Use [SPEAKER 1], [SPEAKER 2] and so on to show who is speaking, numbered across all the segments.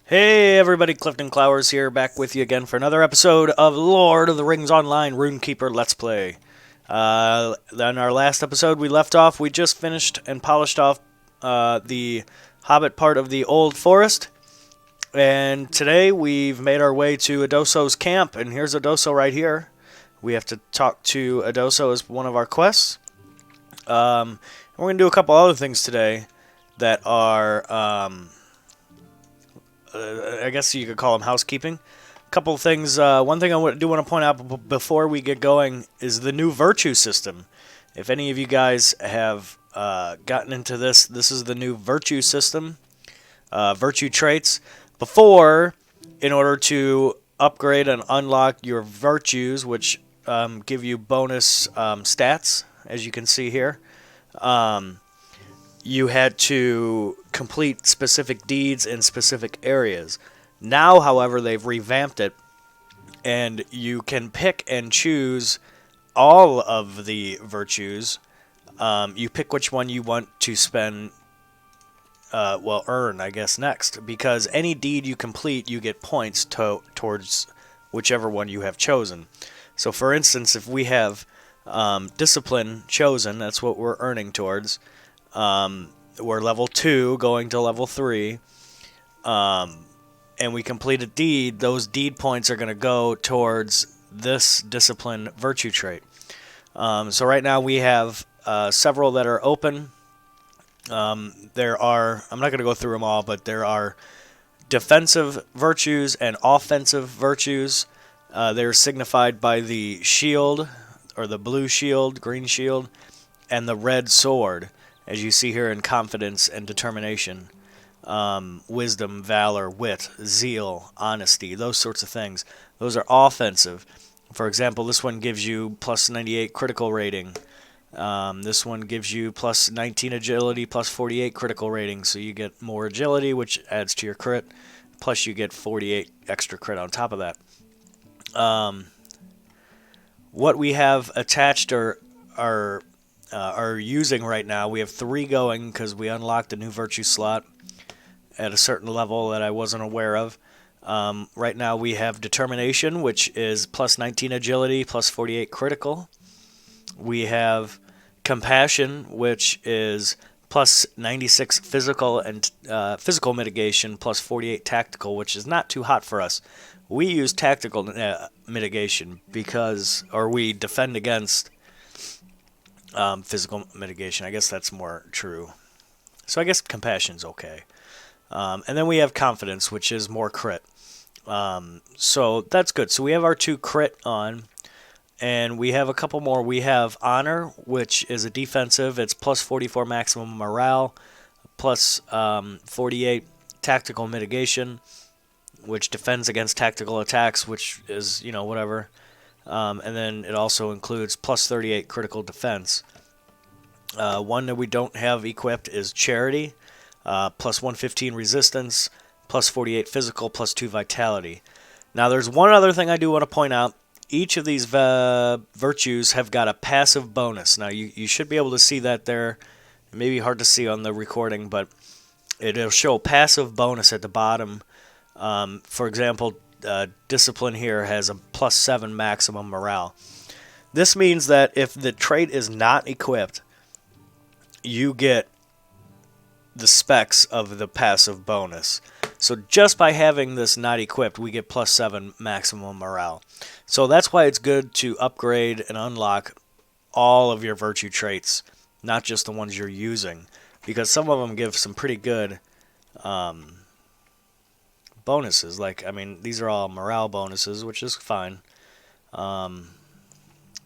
[SPEAKER 1] Hey everybody, Clyfton Clowers here, back with you again for another episode of Lord of the Rings Online RuneKeeper Let's Play. In our last episode we left off, we just finished and polished off the Hobbit part of the Old Forest. And today we've made our way to Adosso's camp, and here's Adosso right here. We have to talk to Adosso as one of our quests. We're going to do a couple other things today that are... I guess you could call them housekeeping. A couple of things. One thing I do want to point out before we get going is the new virtue system. If any of you guys have gotten into this is the new virtue system. Virtue traits. Before, in order to upgrade and unlock your virtues, which give you bonus stats, as you can see here, you had to complete specific deeds in specific areas. Now, however, they've revamped it, and you can pick and choose all of the virtues. You pick which one you want to spend, earn, I guess, next. Because any deed you complete, you get points towards whichever one you have chosen. So, for instance, if we have discipline chosen, that's what we're earning towards. We're level 2 going to level 3, and we complete a deed. Those deed points are going to go towards this discipline virtue trait. So right now we have several that are open. There are, I'm not going to go through them all, but there are defensive virtues and offensive virtues. They're signified by the shield, or the blue shield, green shield, and the red sword, as you see here in confidence and determination, wisdom, valor, wit, zeal, honesty, those sorts of things. Those are offensive. For example, this one gives you plus 98 critical rating. This one gives you plus 19 agility, plus 48 critical rating, so you get more agility, which adds to your crit, plus you get 48 extra crit on top of that. What we have attached are using right now, we have 3 going because we unlocked a new virtue slot at a certain level that I wasn't aware of. Right now we have determination, which is plus 19 agility, plus 48 critical. We have compassion, which is plus 96 physical and physical mitigation, plus 48 tactical, which is not too hot for us. We use tactical mitigation because, or we defend against physical mitigation. I guess that's more true. So I guess compassion's okay. And then we have confidence, which is more crit. So that's good. So we have our 2 crit on, and we have a couple more. We have honor, which is a defensive. It's plus 44 maximum morale, plus 48 tactical mitigation, which defends against tactical attacks, which is, whatever. And then it also includes plus 38 critical defense. One that we don't have equipped is charity, plus 115 resistance, plus 48 physical, plus 2 vitality. Now there's one other thing I do want to point out. Each of these virtues have got a passive bonus. Now you should be able to see that there. It may be hard to see on the recording, but it'll show passive bonus at the bottom. For example, discipline here has a plus 7 maximum morale. This means that if the trait is not equipped, you get the specs of the passive bonus. So just by having this not equipped, we get plus 7 maximum morale. So that's why it's good to upgrade and unlock all of your virtue traits, not just the ones you're using, because some of them give some pretty good bonuses. These are all morale bonuses, which is fine.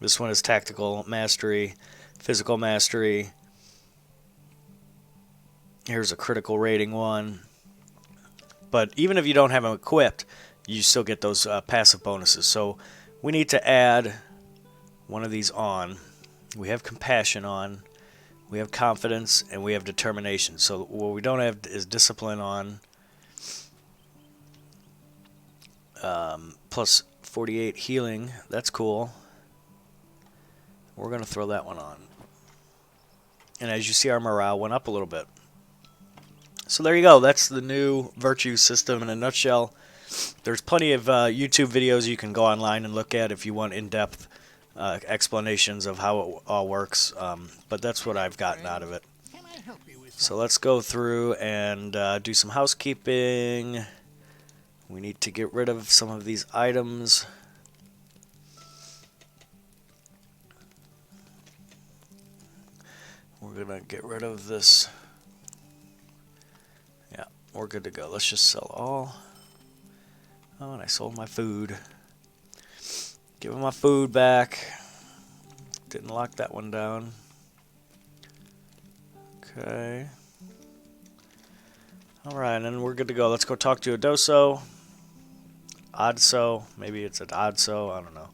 [SPEAKER 1] This one is tactical mastery, physical mastery. Here's a critical rating one. But even if you don't have them equipped, you still get those passive bonuses. So we need to add one of these on. We have compassion on, we have confidence, and we have determination. So what we don't have is discipline on. Plus 48 healing. That's cool. We're going to throw that one on. And as you see, our morale went up a little bit. So there you go. That's the new virtue system in a nutshell. There's plenty of YouTube videos you can go online and look at if you want in-depth explanations of how it all works. But that's what I've gotten out of it. So let's go through and do some housekeeping. We need to get rid of some of these items. We're going to get rid of this. Yeah, we're good to go. Let's just sell all. Oh, and I sold my food. Give my food back. Didn't lock that one down. Okay. Alright, and we're good to go. Let's go talk to Adoso. Odso. Maybe it's an Odso. I don't know.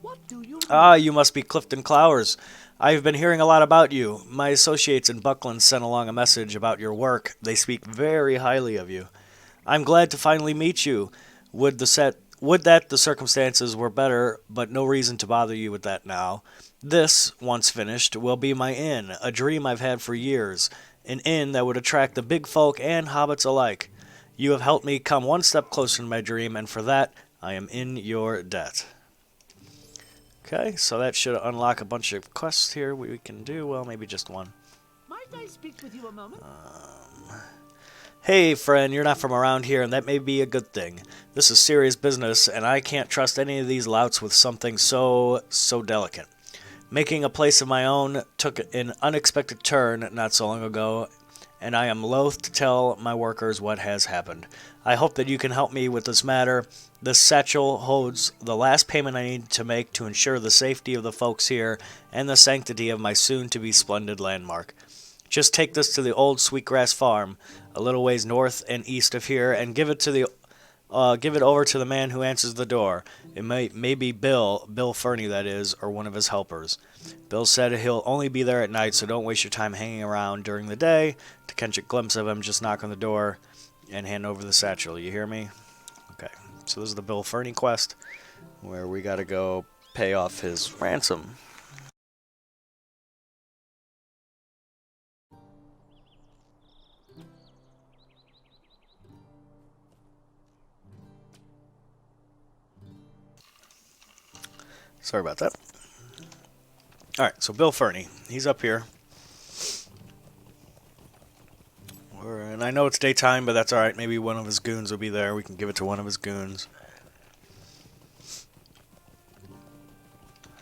[SPEAKER 2] What do you
[SPEAKER 1] Ah, you must be Clyfton Clowers. I've been hearing a lot about you. My associates in Buckland sent along a message about your work. They speak very highly of you. I'm glad to finally meet you. Would that the circumstances were better, but no reason to bother you with that now. This, once finished, will be my inn, a dream I've had for years. An inn that would attract the big folk and hobbits alike. You have helped me come one step closer to my dream, and for that, I am in your debt. Okay, so that should unlock a bunch of quests here we can do. Well, maybe just one.
[SPEAKER 2] Might I speak with you a moment?
[SPEAKER 1] Hey, friend, you're not from around here, and that may be a good thing. This is serious business, and I can't trust any of these louts with something so delicate. Making a place of my own took an unexpected turn not so long ago, and I am loath to tell my workers what has happened. I hope that you can help me with this matter. This satchel holds the last payment I need to make to ensure the safety of the folks here and the sanctity of my soon-to-be splendid landmark. Just take this to the old Sweetgrass Farm, a little ways north and east of here, and give it over to the man who answers the door. It may be Bill Fernie that is, or one of his helpers. Bill said he'll only be there at night, so don't waste your time hanging around during the day. To catch a glimpse of him, just knock on the door and hand over the satchel. You hear me? Okay, so this is the Bill Fernie quest, where we gotta go pay off his ransom. Sorry about that. Alright, so Bill Fernie. He's up here. And I know it's daytime, but that's alright. Maybe one of his goons will be there. We can give it to one of his goons.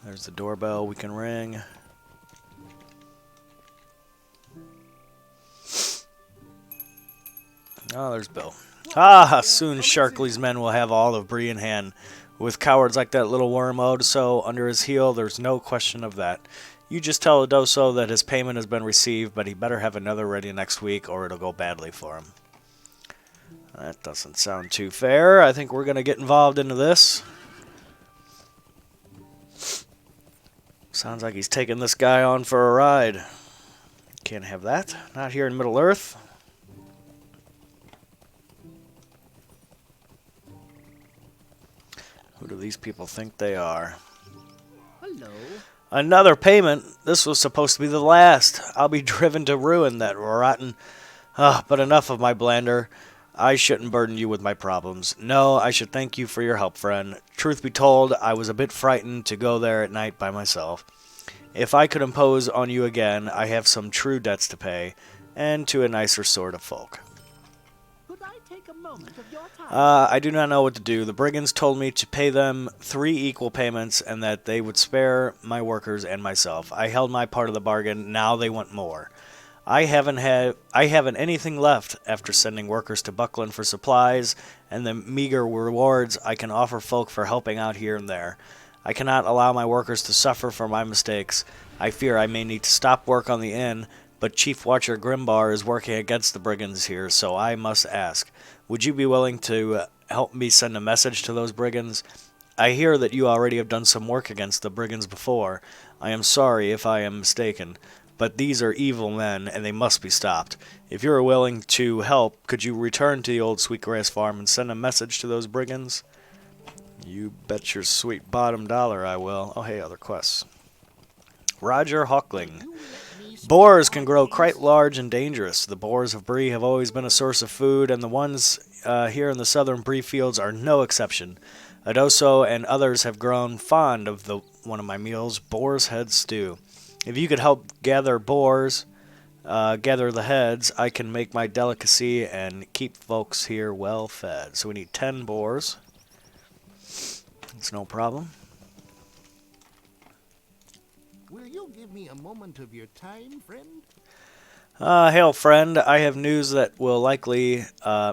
[SPEAKER 1] There's the doorbell we can ring. Oh, there's Bill. Ah, soon Sharkley's men will have all of Bree in hand. With cowards like that little worm Odoso under his heel, there's no question of that. You just tell Odoso that his payment has been received, but he better have another ready next week or it'll go badly for him. That doesn't sound too fair. I think we're going to get involved into this. Sounds like he's taking this guy on for a ride. Can't have that. Not here in Middle-earth. Who do these people think they are?
[SPEAKER 2] Hello.
[SPEAKER 1] Another payment? This was supposed to be the last. I'll be driven to ruin, that rotten... but enough of my blandder. I shouldn't burden you with my problems. No, I should thank you for your help, friend. Truth be told, I was a bit frightened to go there at night by myself. If I could impose on you again, I have some true debts to pay, and to a nicer sort of folk.
[SPEAKER 2] Could I take a moment of your time?
[SPEAKER 1] I do not know what to do. The brigands told me to pay them 3 equal payments and that they would spare my workers and myself. I held my part of the bargain. Now they want more. I haven't anything left after sending workers to Buckland for supplies and the meager rewards I can offer folk for helping out here and there. I cannot allow my workers to suffer for my mistakes. I fear I may need to stop work on the inn, but Chief Watcher Grimbar is working against the brigands here, so I must ask. Would you be willing to help me send a message to those brigands? I hear that you already have done some work against the brigands before. I am sorry if I am mistaken, but these are evil men, and they must be stopped. If you are willing to help, could you return to the old Sweetgrass Farm and send a message to those brigands? You bet your sweet bottom dollar I will. Oh, hey, other quests. Roger Hawkling. Boars can grow quite large and dangerous. The boars of Brie have always been a source of food, and the ones here in the southern Brie fields are no exception. Adoso and others have grown fond of one of my meals, boar's head stew. If you could help gather the heads, I can make my delicacy and keep folks here well fed. So we need 10 boars. It's no problem.
[SPEAKER 3] Will you give me a moment of your time, friend?
[SPEAKER 1] Hail, friend. I have news that will likely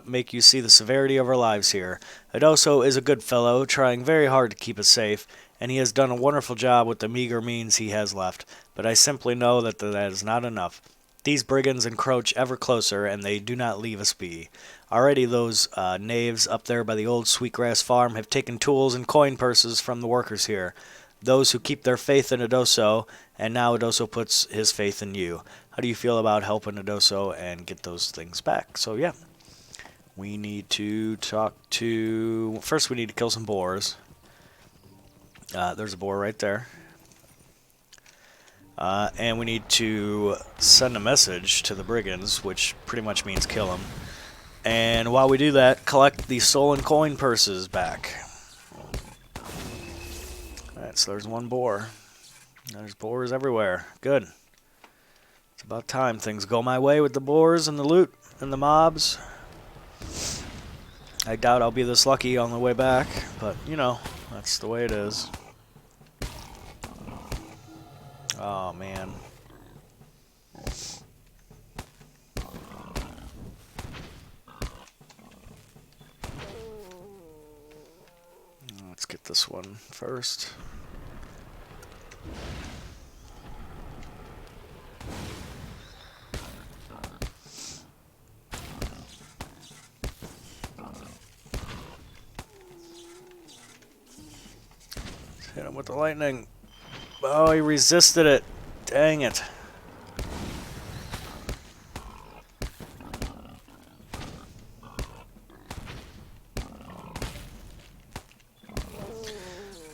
[SPEAKER 1] make you see the severity of our lives here. Adoso is a good fellow, trying very hard to keep us safe, and he has done a wonderful job with the meager means he has left. But I simply know that that is not enough. These brigands encroach ever closer, and they do not leave us be. Already those knaves up there by the old Sweetgrass farm have taken tools and coin purses from the workers here. Those who keep their faith in Adoso, and now Adoso puts his faith in you. How do you feel about helping Adoso and get those things back? So yeah, we need to talk to... First we need to kill some boars. There's a boar right there. And we need to send a message to the brigands, which pretty much means kill them. And while we do that, collect the stolen coin purses back. Alright, so there's one boar. There's boars everywhere. Good. It's about time things go my way with the boars and the loot and the mobs. I doubt I'll be this lucky on the way back, but, you know, that's the way it is. Oh, man. Let's get this one first. Hit him with the lightning. Oh, he resisted it. Dang it.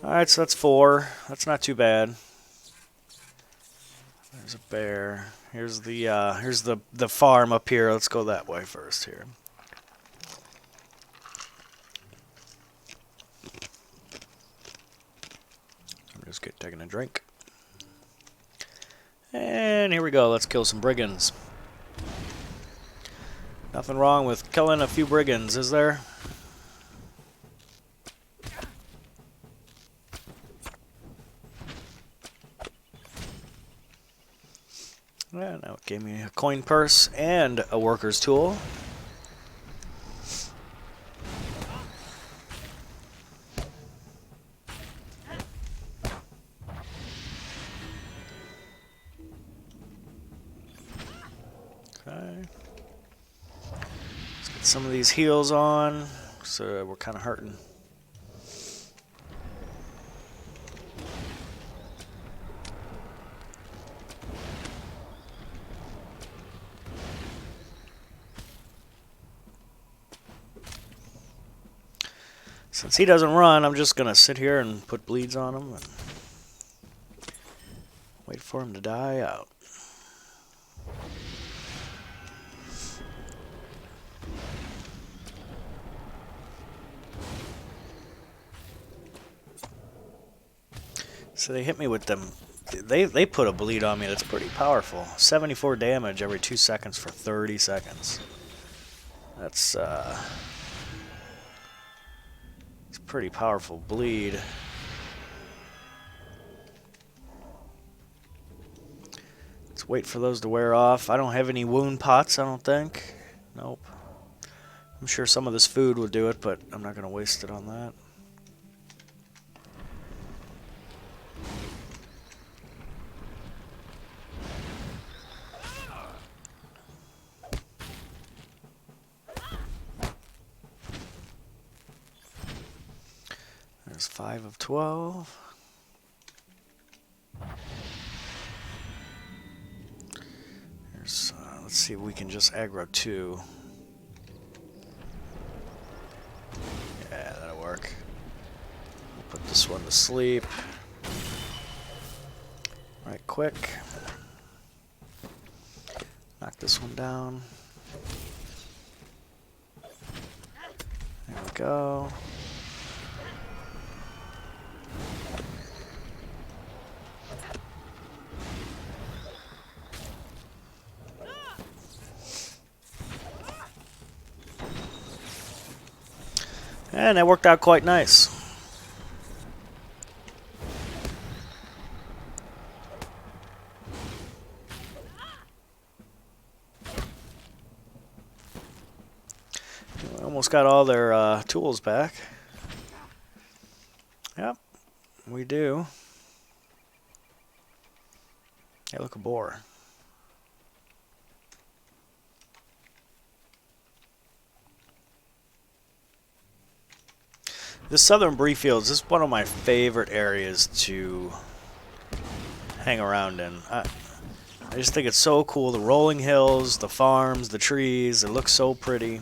[SPEAKER 1] Alright, so that's 4. That's not too bad. There's a bear. Here's the farm up here. Let's go that way first here. I'm just taking a drink. And here we go. Let's kill some brigands. Nothing wrong with killing a few brigands, is there? Yeah, now it gave me a coin purse and a worker's tool. Okay. Let's get some of these heals on, so we're kind of hurting. Since he doesn't run, I'm just going to sit here and put bleeds on him and wait for him to die out. So they hit me with them. They put a bleed on me that's pretty powerful. 74 damage every 2 seconds for 30 seconds. That's it's pretty powerful bleed. Let's wait for those to wear off. I don't have any wound pots, I don't think. Nope. I'm sure some of this food will do it, but I'm not going to waste it on that. There's 5 of 12. Here's, let's see if we can just aggro 2. Yeah, that'll work. We'll put this one to sleep. Right, quick. Knock this one down. There we go. And that worked out quite nice. Almost got all their tools back. Yep, we do. Hey, look, a boar. This southern Brieffields is one of my favorite areas to hang around in. I just think it's so cool. The rolling hills, the farms, the trees, it looks so pretty.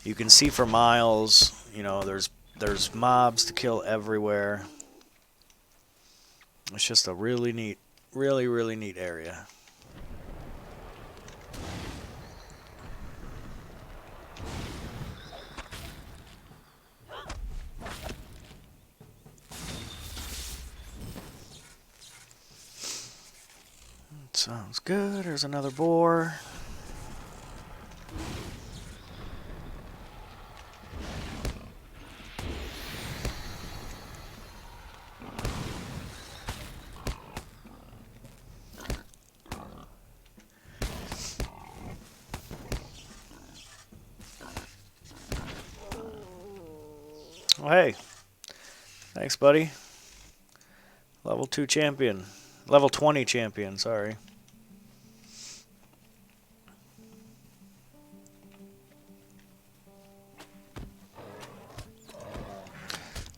[SPEAKER 1] You can see for miles. You know, there's mobs to kill everywhere. It's just a really neat, really neat area. Sounds good. There's another boar. Oh, hey. Thanks, buddy. Level 2 champion. Level 20 champion, sorry.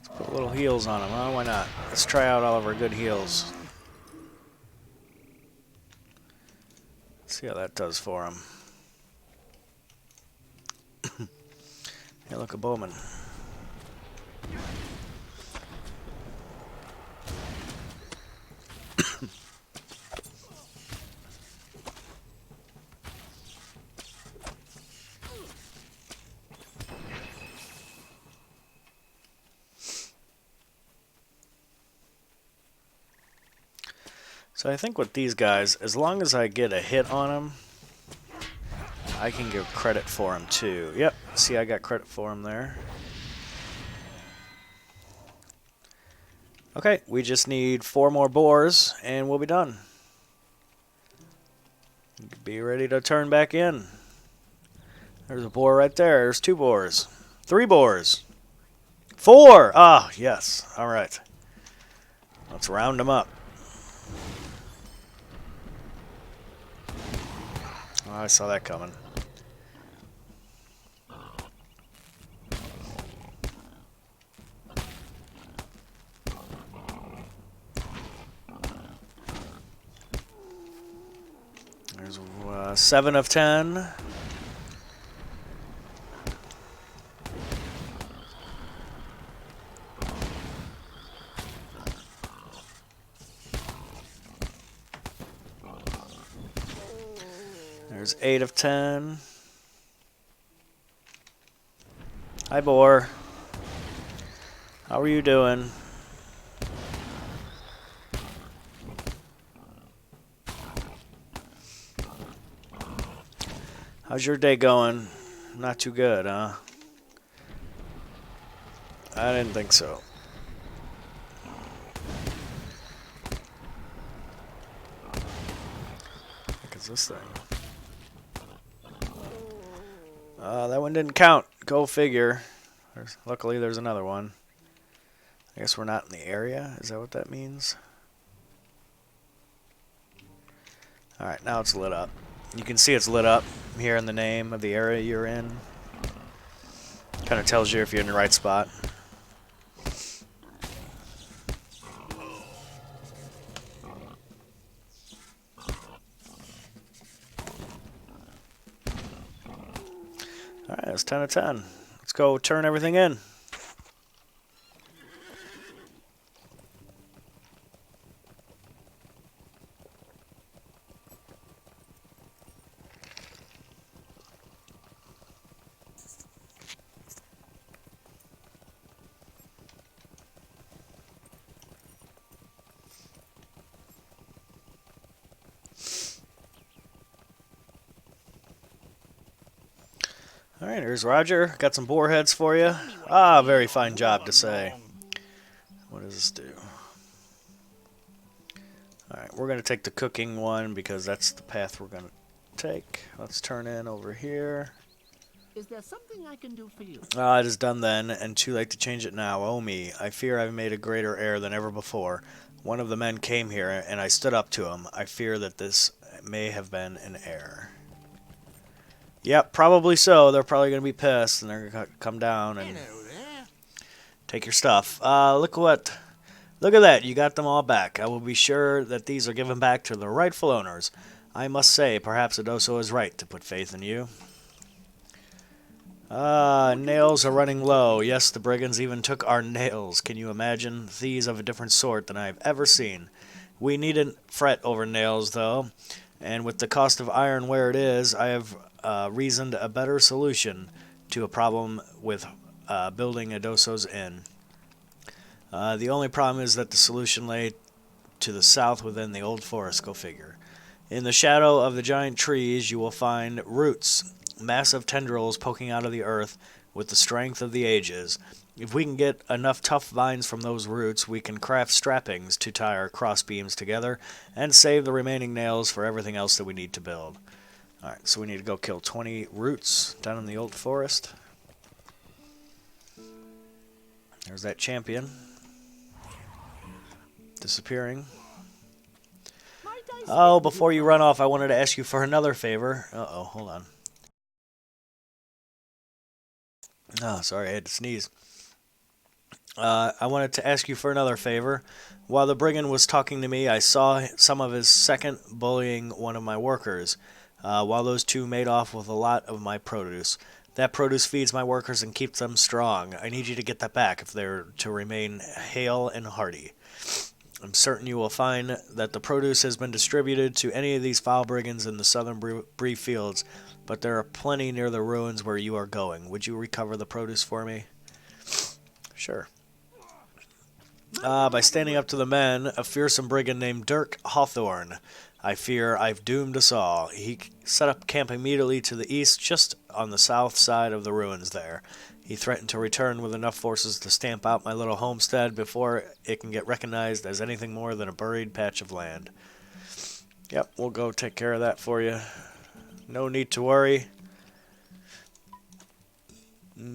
[SPEAKER 1] Let's put little heals on him, huh? Why not? Let's try out all of our good heals. See how that does for him. Hey, look, a bowman. So I think with these guys, as long as I get a hit on them, I can give credit for them too. Yep, see, I got credit for them there. Okay, we just need 4 more boars and we'll be done. Be ready to turn back in. There's a boar right there. There's 2 boars. 3 boars. 4! Ah, yes. All right. Let's round them up. Oh, I saw that coming. There's 7 of 10. There's 8 of 10. Hi, boar. How are you doing? How's your day going? Not too good, huh? I didn't think so. What is this thing? That one didn't count. Go figure. Luckily, there's another one. I guess we're not in the area. Is that what that means? Alright, now it's lit up. You can see it's lit up here in the name of the area you're in. Kind of tells you if you're in the right spot. Alright, it's 10 of 10. Let's go turn everything in. Alright, here's Roger. Got some boar heads for you. Ah, very fine job to say. What does this do? Alright, we're going to take the cooking one because that's the path we're going to take. Let's turn in over here.
[SPEAKER 2] Is there something I can do for you?
[SPEAKER 1] Ah, it is done then, and too late to change it now. Oh me, I fear I've made a greater error than ever before. One of the men came here, and I stood up to him. I fear that this may have been an error. Yep, probably so. They're probably going to be pissed, and they're going to come down and
[SPEAKER 3] Hello there.
[SPEAKER 1] take your stuff. Look at that. You got them all back. I will be sure that these are given back to the rightful owners. I must say, perhaps Adoso is right to put faith in you. Nails are running low. Yes, the brigands even took our nails. Can you imagine? Thieves of a different sort than I have ever seen. We needn't fret over nails, though. And with the cost of iron where it is, I have reasoned a better solution to a problem with building Adoso's inn. The only problem is that the solution lay to the south within the old forest, go figure. In the shadow of the giant trees you will find roots, massive tendrils poking out of the earth with the strength of the ages. If we can get enough tough vines from those roots, we can craft strappings to tie our crossbeams together and save the remaining nails for everything else that we need to build. Alright, so we need to go kill 20 roots down in the old forest. There's that champion. Disappearing. Oh, before you run off, I wanted to ask you for another favor. Uh-oh, hold on. Oh, sorry, I had to sneeze. I wanted to ask you for another favor. While the brigand was talking to me, I saw some of his second bullying one of my workers, while those two made off with a lot of my produce. That produce feeds my workers and keeps them strong. I need you to get that back if they're to remain hale and hearty. I'm certain you will find that the produce has been distributed to any of these foul brigands in the southern Bree fields, but there are plenty near the ruins where you are going. Would you recover the produce for me? Sure. By standing up to the men, a fearsome brigand named Dirk Hawthorne. I fear I've doomed us all. He set up camp immediately to the east, just on the south side of the ruins there. He threatened to return with enough forces to stamp out my little homestead before it can get recognized as anything more than a buried patch of land. Yep, we'll go take care of that for you. No need to worry.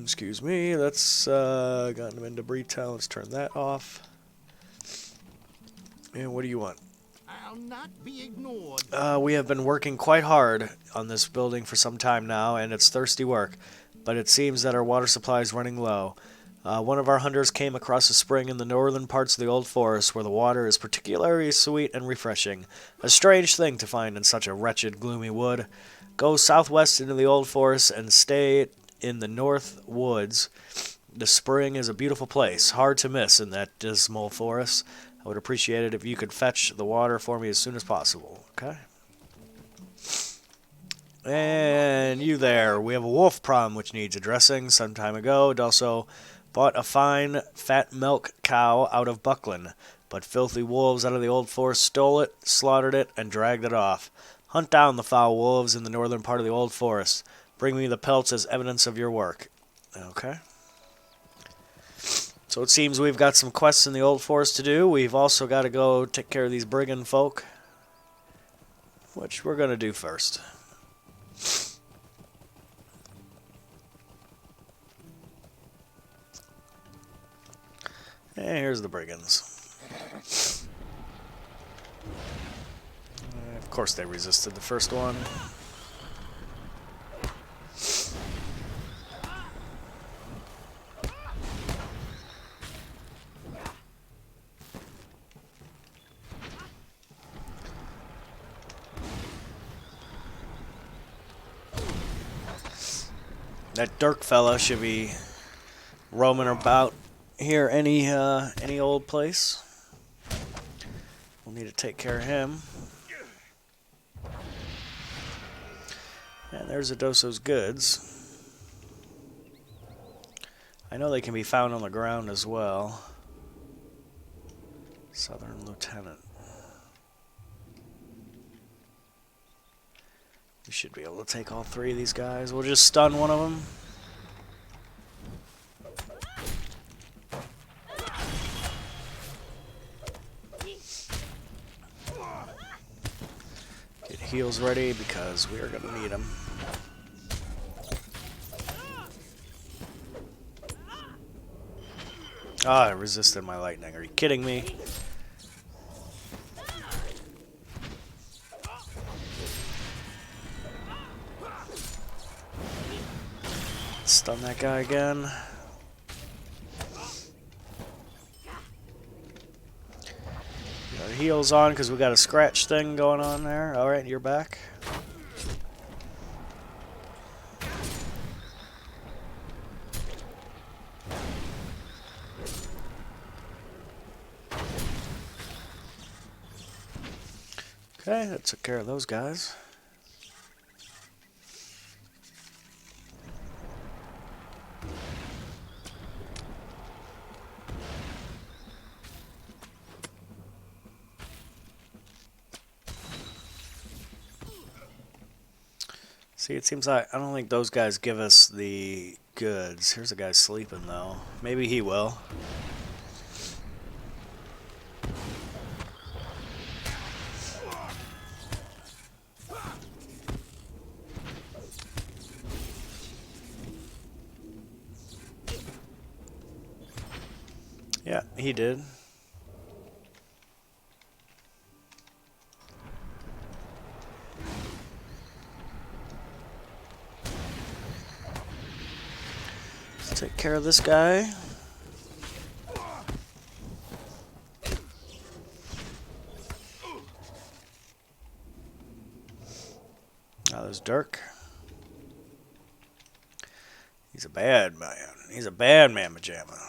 [SPEAKER 1] Excuse me, that's gotten him into Bree Town. Let's turn that off. And what do you want?
[SPEAKER 3] I'll not be ignored.
[SPEAKER 1] We have been working quite hard on this building for some time now, and it's thirsty work. But it seems that our water supply is running low. One of our hunters came across a spring in the northern parts of the old forest where the water is particularly sweet and refreshing. A strange thing to find in such a wretched, gloomy wood. Go southwest into the old forest and stay in the north woods. The spring is a beautiful place, hard to miss in that dismal forest. I would appreciate it if you could fetch the water for me as soon as possible. Okay? And you there. We have a wolf problem which needs addressing. Some time ago, it also bought a fine, fat milk cow out of Buckland, but filthy wolves out of the old forest stole it, slaughtered it, and dragged it off. Hunt down the foul wolves in the northern part of the old forest. Bring me the pelts as evidence of your work. Okay. So it seems we've got some quests in the old forest to do. We've also got to go take care of these brigand folk, which we're going to do first. And here's the brigands. Of course they resisted the first one. That Dirk fella should be roaming about here any old place. We'll need to take care of him. And there's Adoso's goods. I know they can be found on the ground as well. Southern Lieutenant. We Should be able to take all three of these guys. We'll just stun one of them. Get heals ready because we are going to need them. Ah, I resisted my lightning. Are you kidding me? Stun that guy again. Get our heals on because we got a scratch thing going on there. Alright, you're back. Okay, that took care of those guys. See, it seems like I don't think those guys give us the goods. Here's a guy sleeping, though. Maybe he will. Yeah, he did. Let's take care of this guy. Now there's Dirk. He's a bad man. He's a bad man, Majama.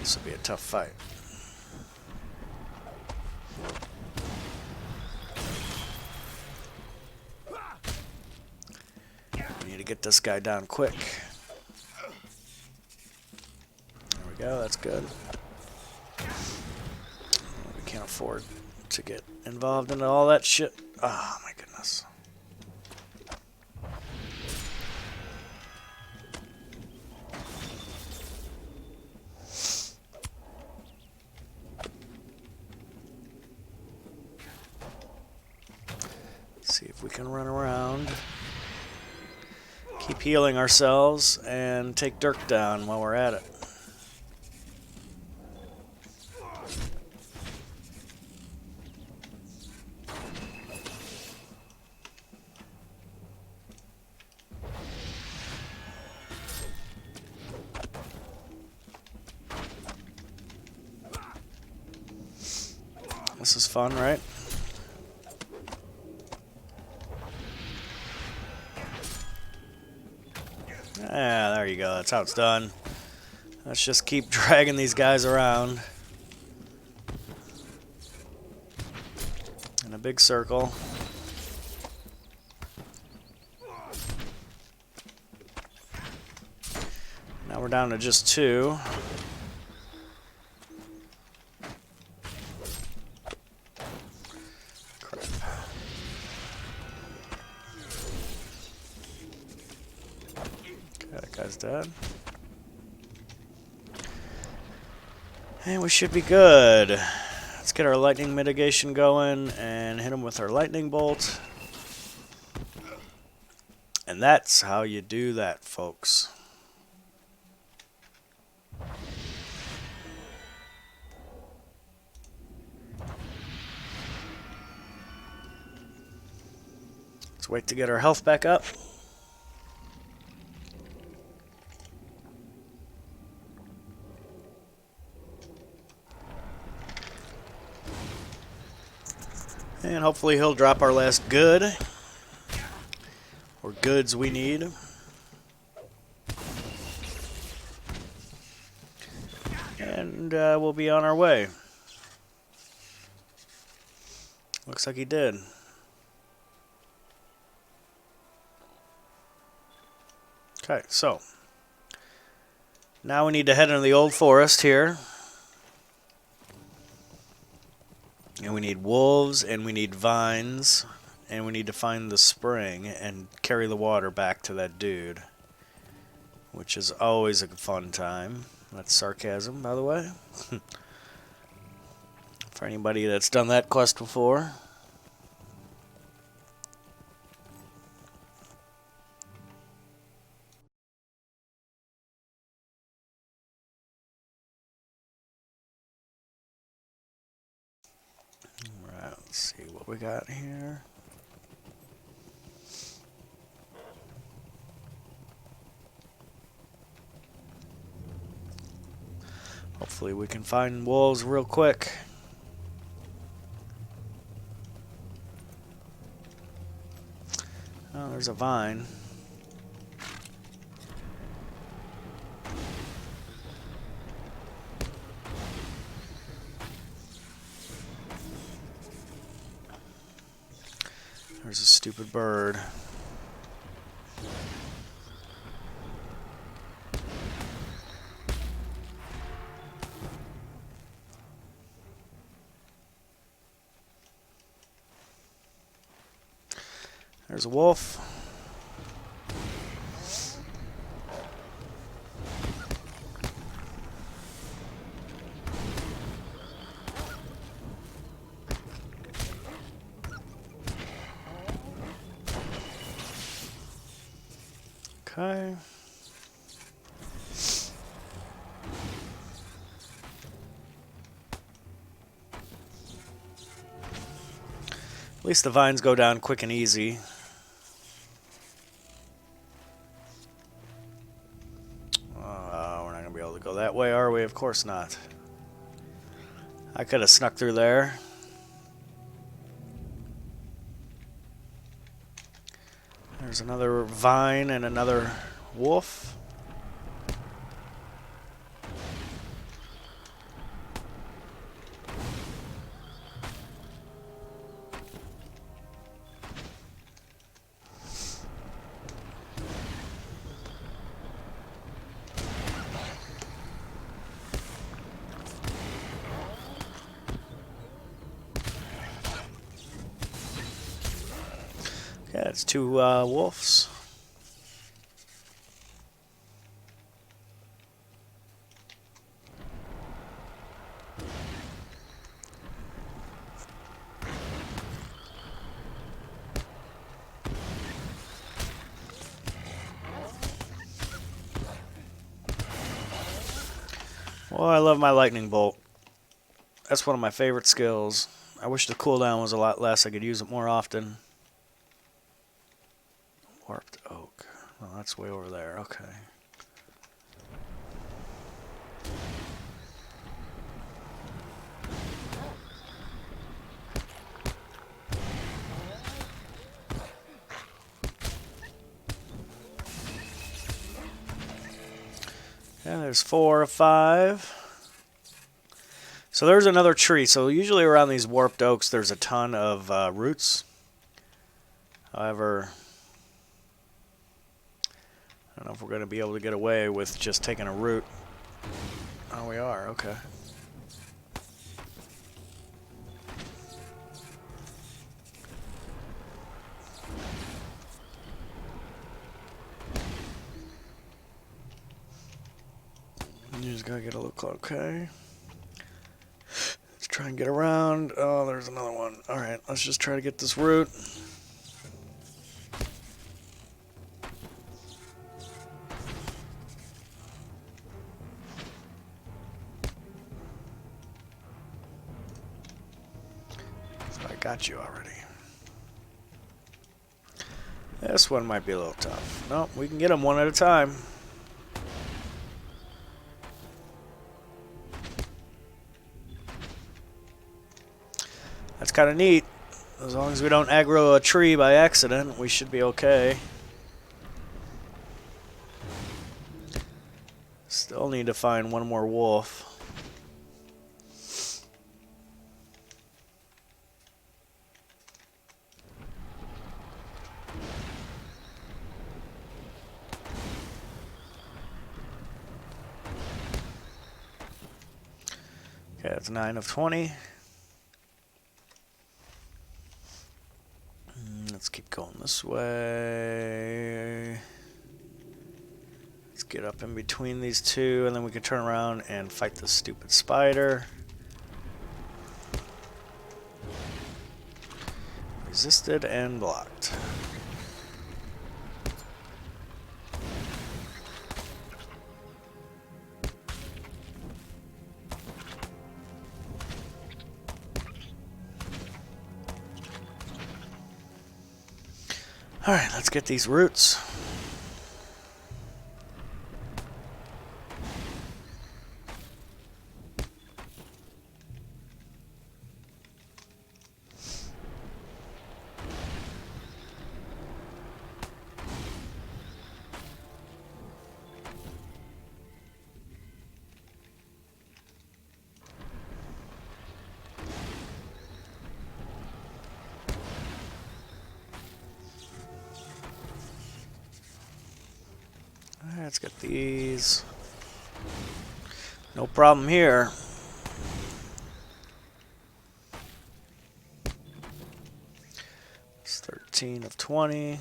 [SPEAKER 1] This will be a tough fight. We need to get this guy down quick. There we go, that's good. We can't afford to get involved in all that shit. Oh my goodness. See if we can run around, keep healing ourselves, and take Dirk down while we're at it. This is fun, right? Ah, there you go. That's how it's done. Let's just keep dragging these guys around in a big circle. Now we're down to just 2. Crap. That guy's dead. And we should be good. Let's get our lightning mitigation going and hit him with our lightning bolt. And that's how you do that, folks. Let's wait to get our health back up. And hopefully he'll drop our last good, or goods we need. And we'll be on our way. Looks like he did. Okay, so now we need to head into the old forest here. And we need wolves, and we need vines, and we need to find the spring and carry the water back to that dude, which is always a fun time. That's sarcasm, by the way. For anybody that's done that quest before. Alright, let's see what we got here. Hopefully we can find wolves real quick. Oh, there's a vine. There's a stupid bird. There's a wolf. Okay. At least the vines go down quick and easy. We're not going to be able to go that way, are we? Of course not. I could have snuck through there. There's another vine and another wolf. Yeah, it's two wolves. Well, I love my lightning bolt. That's one of my favorite skills. I wish the cooldown was a lot less. I could use it more often. Warped oak. Well, that's way over there. Okay. Yeah, there's 4 or 5. So there's another tree. So usually around these warped oaks, there's a ton of roots. However, I don't know if we're going to be able to get away with just taking a root. Oh, we are. Okay. You just gotta get a look. Okay. Let's try and get around. Oh, there's another one. Alright, let's just try to get this root. So I got you already. This one might be a little tough. No, we can get them one at a time. That's kind of neat. As long as we don't aggro a tree by accident, we should be okay. Still need to find one more wolf. Okay, that's 9 of 20. This way. Let's get up in between these two, and then we can turn around and fight the stupid spider. Resisted and blocked. Alright, let's get these roots. Let's get these. No problem here. It's 13 of 20.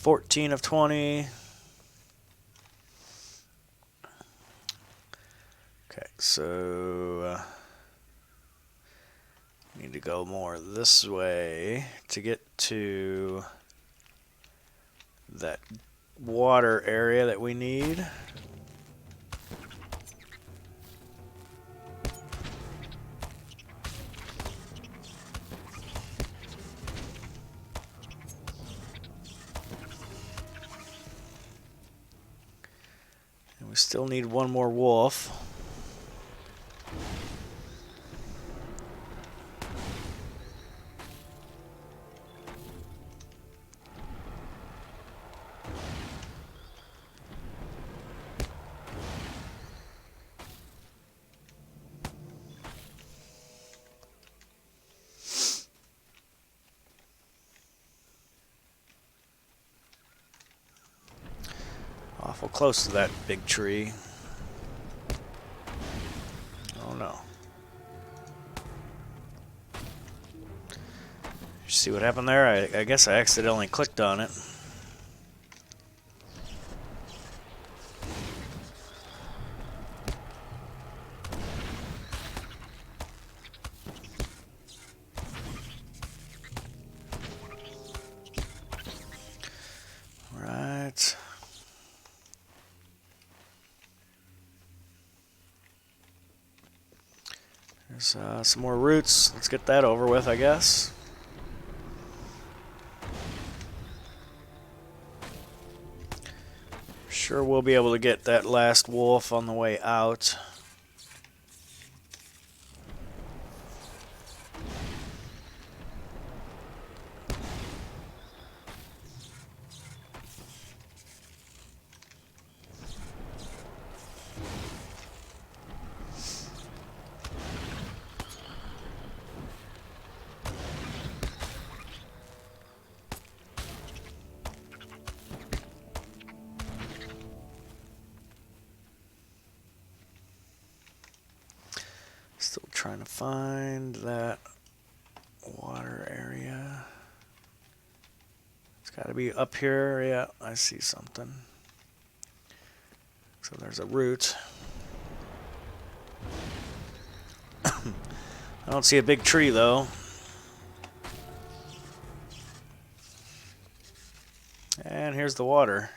[SPEAKER 1] $14 of 20. Okay, so need to go more this way to get to that water area that we need. And we still need one more wolf. Awful close to that big tree. Oh no. You see what happened there? I guess I accidentally clicked on it. Right. There's some more roots. Let's get that over with, I guess. Sure we'll be able to get that last wolf on the way out. Still trying to find that water area. It's got to be up here. Yeah, I see something. So there's a root. I don't see a big tree though. And here's the water.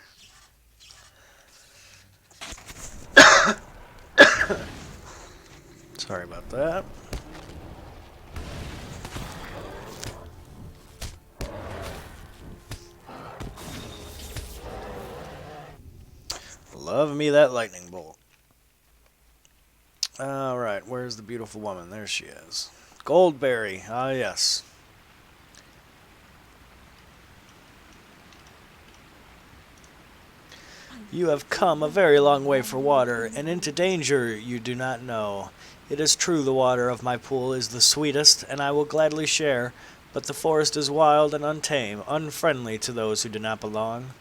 [SPEAKER 1] Sorry about that. Love me that lightning bolt. Alright, where's the beautiful woman? There she is. Goldberry, ah yes. You have come a very long way for water, and into danger you do not know. It is true the water of my pool is the sweetest, and I will gladly share, but the forest is wild and untamed, unfriendly to those who do not belong.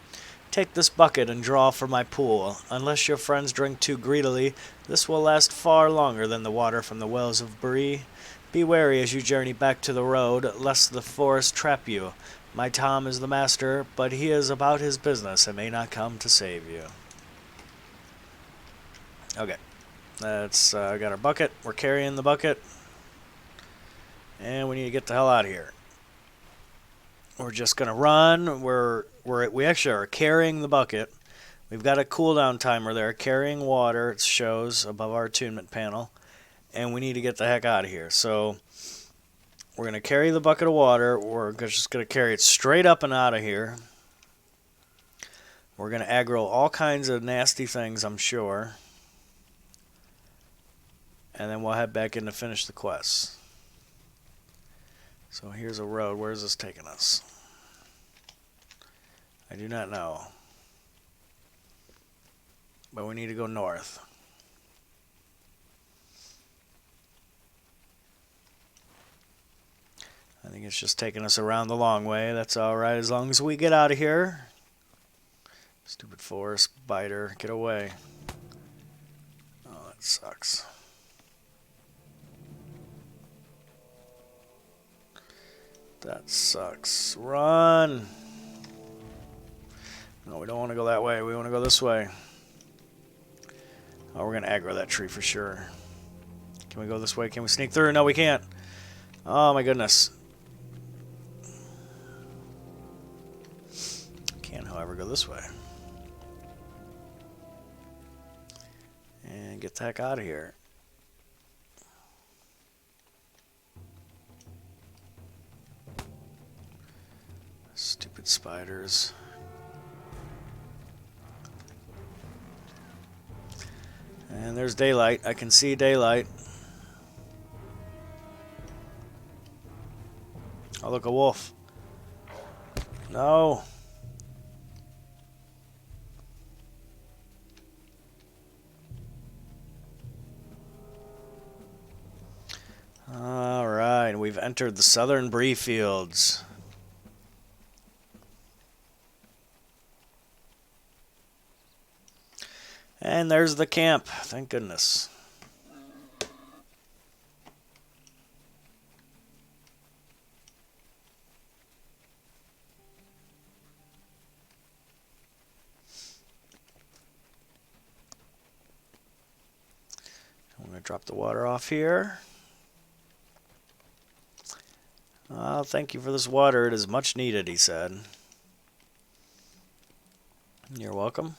[SPEAKER 1] Take this bucket and draw for my pool. Unless your friends drink too greedily, this will last far longer than the water from the wells of Bree. Be wary as you journey back to the road, lest the forest trap you. My Tom is the master, but he is about his business and may not come to save you. Okay, that's got our bucket. We're carrying the bucket, and we need to get the hell out of here. We're just gonna run. We actually are carrying the bucket. We've got a cooldown timer there, carrying water. It shows above our attunement panel, and we need to get the heck out of here. So we're gonna carry the bucket of water. We're just gonna carry it straight up and out of here. We're gonna aggro all kinds of nasty things, I'm sure, and then we'll head back in to finish the quest. So here's a road. Where is this taking us? I do not know. But we need to go north. I think it's just taking us around the long way. That's alright as long as we get out of here. Stupid forest biter. Get away. Oh, that sucks. That sucks. Run! No, we don't want to go that way. We want to go this way. Oh, we're going to aggro that tree for sure. Can we go this way? Can we sneak through? No, we can't. Oh, my goodness. Can, however, go this way. And get the heck out of here. Stupid spiders. And there's daylight. I can see daylight. Oh, look, a wolf. No. Alright, we've entered the southern Bree fields. And there's the camp. Thank goodness. I'm going to drop the water off here. Thank you for this water. It is much needed, he said. You're welcome.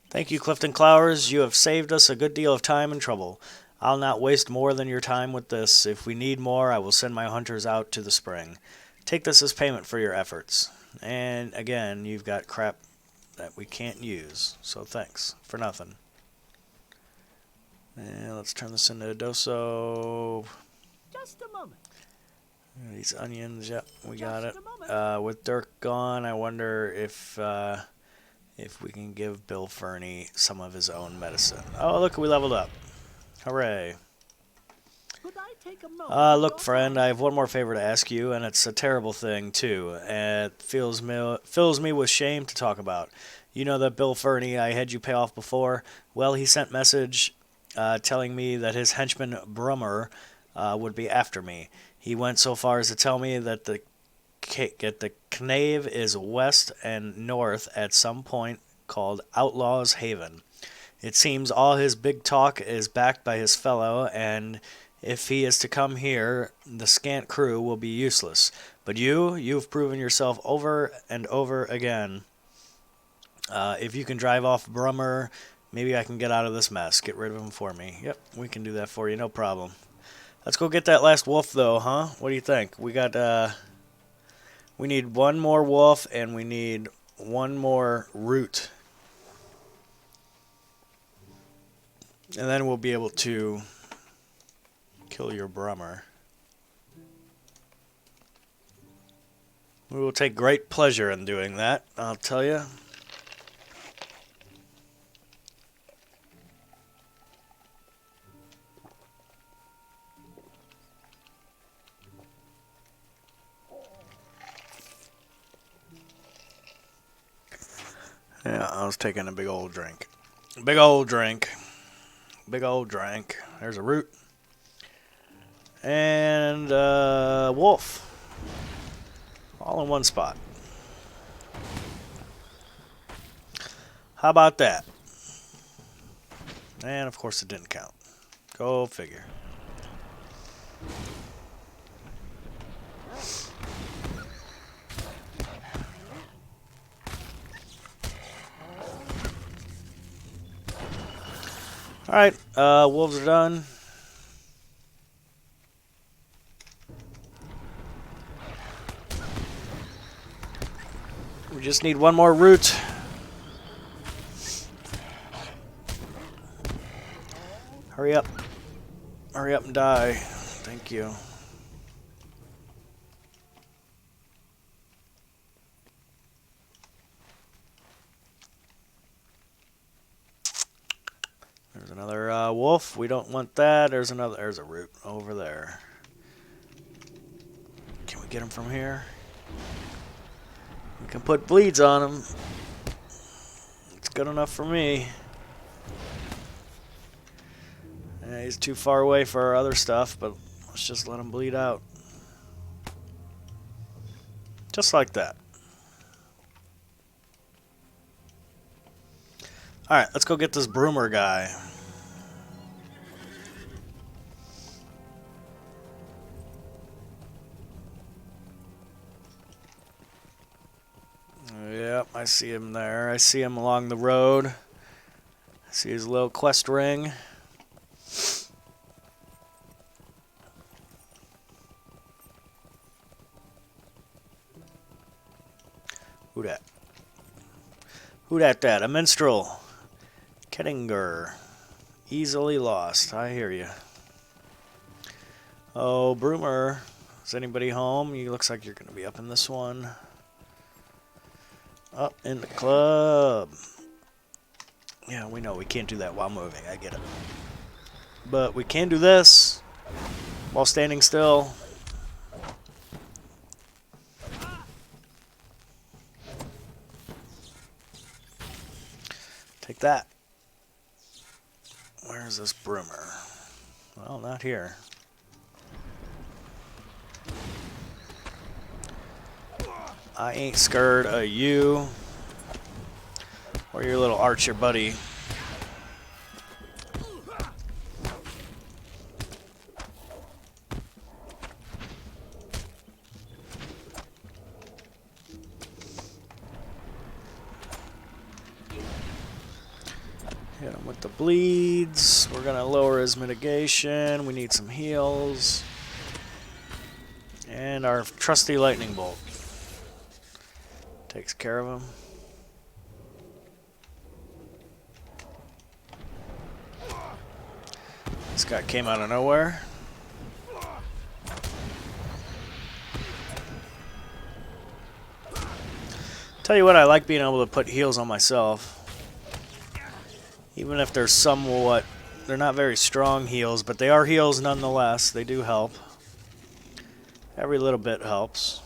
[SPEAKER 1] Thank you, Clyfton Clowers. You have saved us a good deal of time and trouble. I'll not waste more than your time with this. If we need more, I will send my hunters out to the spring. Take this as payment for your efforts. And again, you've got crap that we can't use, so thanks for nothing. And let's turn this into a doso.
[SPEAKER 2] Just a moment.
[SPEAKER 1] These onions, yep, we got it.
[SPEAKER 2] Just a moment.
[SPEAKER 1] With Dirk gone, I wonder if we can give Bill Fernie some of his own medicine. Oh, look, we leveled up. Hooray.
[SPEAKER 2] Could I take a moment?
[SPEAKER 1] Look, friend, I have one more favor to ask you, and it's a terrible thing, too. And it fills me with shame to talk about. You know that Bill Fernie I had you pay off before? Well, he sent message telling me that his henchman Brummer would be after me. He went so far as to tell me that the Knave is west and north at some point called Outlaw's Haven. It seems all his big talk is backed by his fellow, and if he is to come here, the scant crew will be useless. But you've proven yourself over and over again. If you can drive off Brummer, maybe I can get out of this mess. Get rid of him for me. Yep, we can do that for you, no problem. Let's go get that last wolf, though, huh? What do you think? We need one more wolf, and we need one more root. And then we'll be able to kill your Brummer. We will take great pleasure in doing that, I'll tell you. Yeah, I was taking a big old drink. Big old drink. Big old drink. There's a root. And wolf. All in one spot. How about that? And of course it didn't count. Go figure. Alright, wolves are done. We just need one more root. Hurry up. Hurry up and die. Thank you. There's another wolf. We don't want that. There's another. There's a root over there. Can we get him from here? We can put bleeds on him. It's good enough for me. Yeah, he's too far away for our other stuff, but let's just let him bleed out. Just like that. Alright, let's go get this broomer guy. Yep, I see him there. I see him along the road. I see his little quest ring. Who dat? Who dat? A minstrel. Kettinger. Easily lost. I hear you. Oh, Broomer. Is anybody home? You looks like you're going to be up in this one. Up in the club. Yeah, we know we can't do that while moving. I get it. But we can do this while standing still. Take that. Where's this Broomer? Well, not here. I ain't scared of you or your little archer buddy. Hit him with the bleeds. We're gonna lower his mitigation. We need some heals. And our trusty lightning bolt takes care of him. This guy came out of nowhere. Tell you what, I like being able to put heals on myself. Even if they're somewhat, they're not very strong heals, but they are heals nonetheless. They do help. Every little bit helps.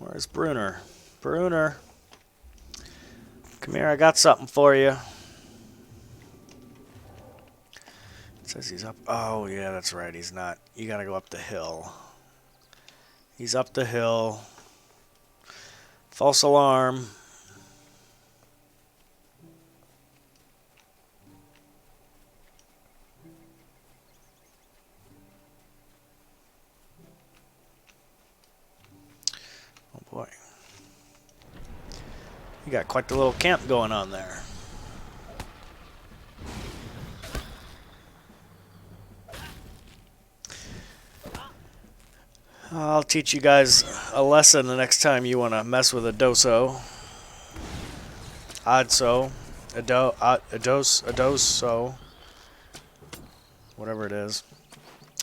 [SPEAKER 1] Where's Bruner? Bruner. Come here, I got something for you. It says he's up. Oh, yeah, that's right. He's not. You gotta go up the hill. He's up the hill. False alarm. Oh boy. You got quite the little camp going on there. I'll teach you guys a lesson the next time you want to mess with a doso. Odso. A dose, so. Whatever it is.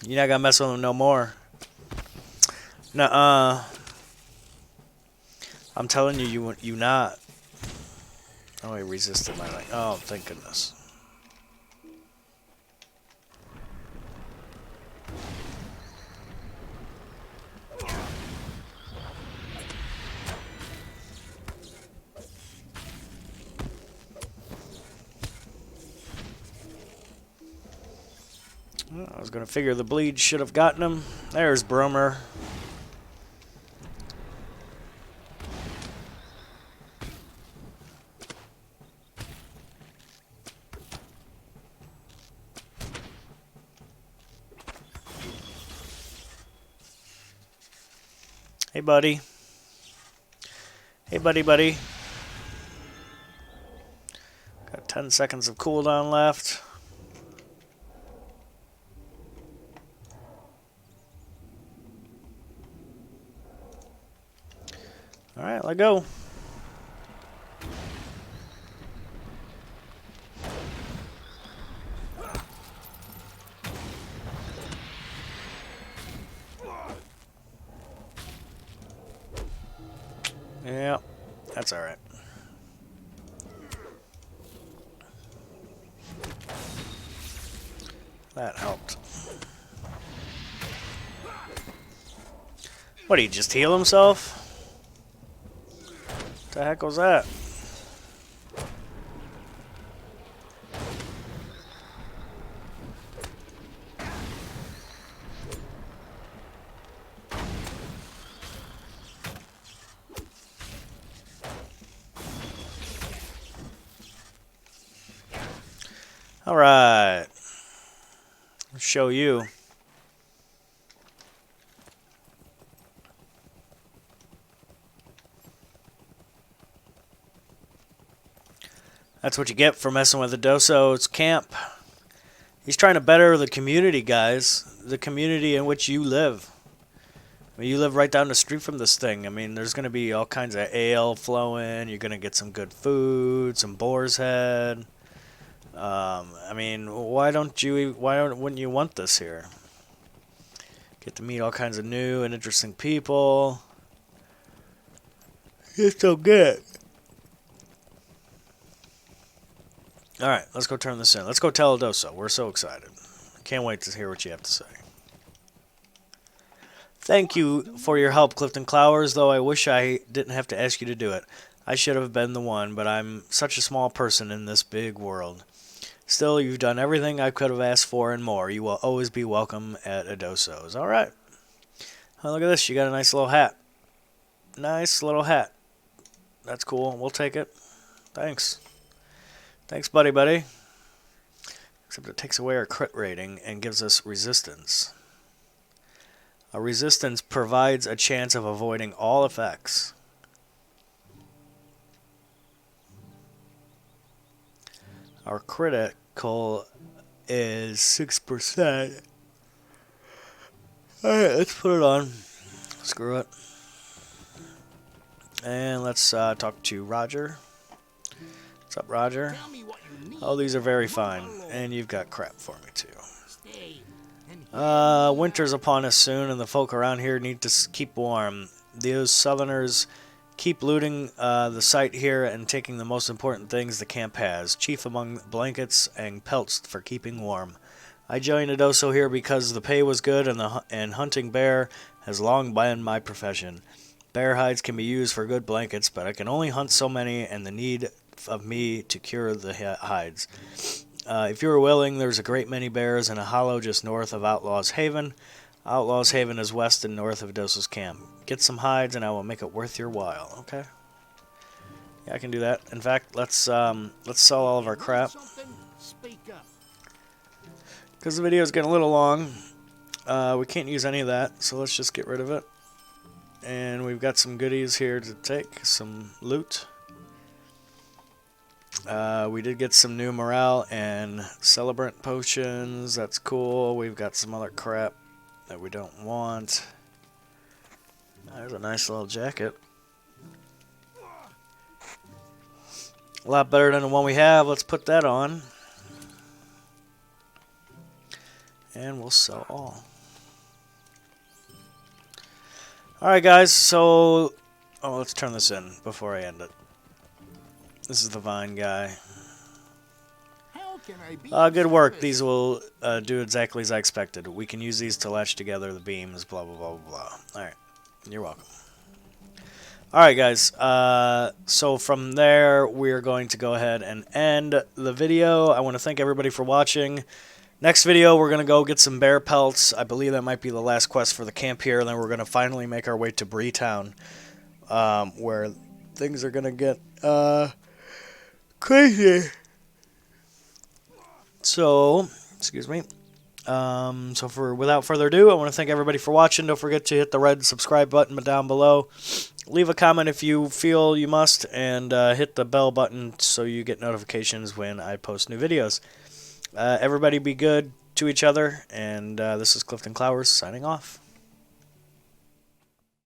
[SPEAKER 1] You're not gonna mess with them no more. Nuh-uh. I'm telling you, you not. Oh, he resisted my light. Oh, thank goodness. Well, I was gonna figure the bleed should have gotten him. There's Brummer. Hey, buddy. Hey, buddy. Got 10 seconds of cooldown left. Alright, let go. Yeah, that's alright. That helped. What, he just heal himself? What the heck was that? Alright. I'll show you. That's what you get for messing with the Doso's camp. He's trying to better the community, guys. The community in which you live. I mean, you live right down the street from this thing. I mean, there's going to be all kinds of ale flowing. You're going to get some good food, some boar's head. I mean, wouldn't you want this here? Get to meet all kinds of new and interesting people. It's so good. Alright, let's go turn this in. Let's go tell Adoso. We're so excited. Can't wait to hear what you have to say. Thank you for your help, Clyfton Clowers, though I wish I didn't have to ask you to do it. I should have been the one, but I'm such a small person in this big world. Still, you've done everything I could have asked for and more. You will always be welcome at Adoso's. Alright. Oh, look at this. You got a nice little hat. Nice little hat. That's cool. We'll take it. Thanks. Thanks, buddy. Except it takes away our crit rating and gives us resistance. A resistance provides a chance of avoiding all effects. Our critical is 6%. Alright, let's put it on. Screw it. And let's talk to Roger. What's up, Roger? Oh, these are very fine. And you've got crap for me, too. Winter's upon us soon, and the folk around here need to keep warm. Those southerners keep looting the site here and taking the most important things the camp has, chief among blankets and pelts for keeping warm. I joined Adoso here because the pay was good, and hunting bear has long been my profession. Bear hides can be used for good blankets, but I can only hunt so many, and the need of me to cure the hides. If you are willing, there's a great many bears in a hollow just north of Outlaw's Haven. Outlaw's Haven is west and north of Adoso's camp. Get some hides, and I will make it worth your while. Okay? Yeah, I can do that. In fact, let's sell all of our crap, because the video is getting a little long. We can't use any of that, so let's just get rid of it. And we've got some goodies here to take, some loot. We did get some new morale and celebrant potions. That's cool. We've got some other crap that we don't want. There's a nice little jacket. A lot better than the one we have. Let's put that on. And we'll sell all. Alright guys, so... Oh, let's turn this in before I end it. This is the vine guy.
[SPEAKER 3] How can I be
[SPEAKER 1] Good
[SPEAKER 3] of
[SPEAKER 1] work.
[SPEAKER 3] service?
[SPEAKER 1] These will do exactly as I expected. We can use these to latch together the beams, blah, blah, blah, blah, blah. Alright. You're welcome. Alright, guys. So from there, we're going to go ahead and end the video. I want to thank everybody for watching. Next video, we're going to go get some bear pelts. I believe that might be the last quest for the camp here. And then we're going to finally make our way to Breetown, where things are going to get crazy. So, excuse me. Without further ado, I want to thank everybody for watching. Don't forget to hit the red subscribe button down below. Leave a comment if you feel you must, and hit the bell button so you get notifications when I post new videos. Everybody be good to each other, and this is Clyfton Clowers signing off.